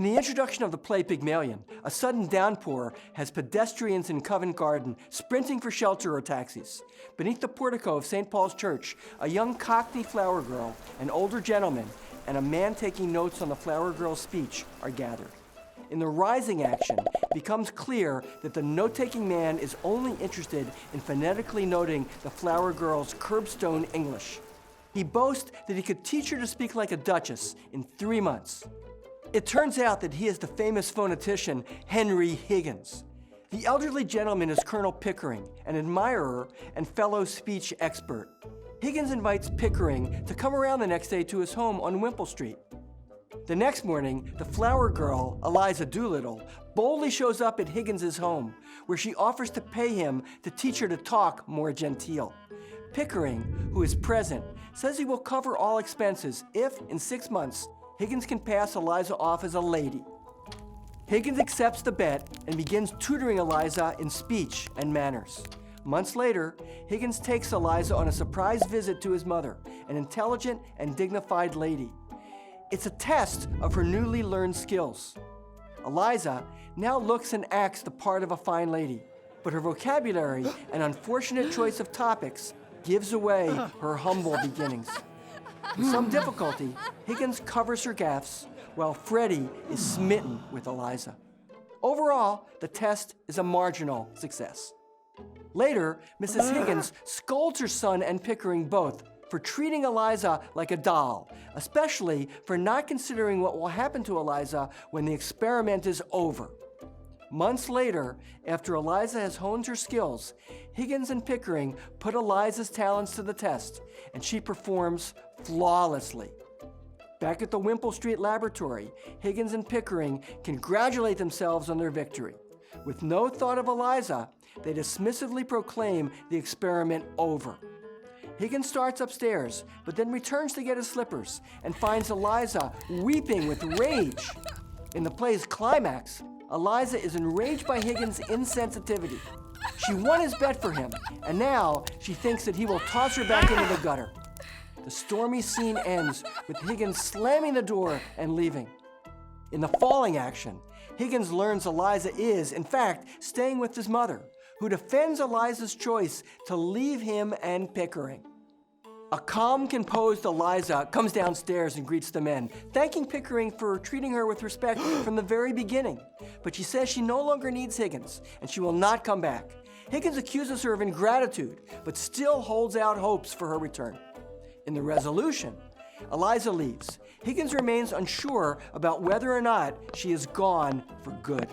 In the introduction of the play Pygmalion, a sudden downpour has pedestrians in Covent Garden sprinting for shelter or taxis. Beneath the portico of St. Paul's Church, a young Cockney flower girl, an older gentleman, and a man taking notes on the flower girl's speech are gathered. In the rising action, it becomes clear that the note-taking man is only interested in phonetically noting the flower girl's curbstone English. He boasts that he could teach her to speak like a duchess in 3 months. It turns out that he is the famous phonetician Henry Higgins. The elderly gentleman is Colonel Pickering, an admirer and fellow speech expert. Higgins invites Pickering to come around the next day to his home on Wimpole Street. The next morning, the flower girl, Eliza Doolittle, boldly shows up at Higgins' home, where she offers to pay him to teach her to talk more genteel. Pickering, who is present, says he will cover all expenses if, in 6 months, Higgins can pass Eliza off as a lady. Higgins accepts the bet and begins tutoring Eliza in speech and manners. Months later, Higgins takes Eliza on a surprise visit to his mother, an intelligent and dignified lady. It's a test of her newly learned skills. Eliza now looks and acts the part of a fine lady, but her vocabulary and unfortunate choice of topics gives away her humble beginnings. With some difficulty, Higgins covers her gaffes, while Freddie is smitten with Eliza. Overall, the test is a marginal success. Later, Mrs. Higgins scolds her son and Pickering both for treating Eliza like a doll, especially for not considering what will happen to Eliza when the experiment is over. Months later, after Eliza has honed her skills, Higgins and Pickering put Eliza's talents to the test, and she performs flawlessly. Back at the Wimpole Street laboratory, Higgins and Pickering congratulate themselves on their victory. With no thought of Eliza, they dismissively proclaim the experiment over. Higgins starts upstairs, but then returns to get his slippers and finds Eliza weeping with rage. In the play's climax, Eliza is enraged by Higgins' insensitivity. She won his bet for him, and now she thinks that he will toss her back into the gutter. The stormy scene ends with Higgins slamming the door and leaving. In the falling action, Higgins learns Eliza is, in fact, staying with his mother, who defends Eliza's choice to leave him and Pickering. A calm, composed Eliza comes downstairs and greets the men, thanking Pickering for treating her with respect from the very beginning. But she says she no longer needs Higgins, and she will not come back. Higgins accuses her of ingratitude, but still holds out hopes for her return. In the resolution, Eliza leaves. Higgins remains unsure about whether or not she is gone for good.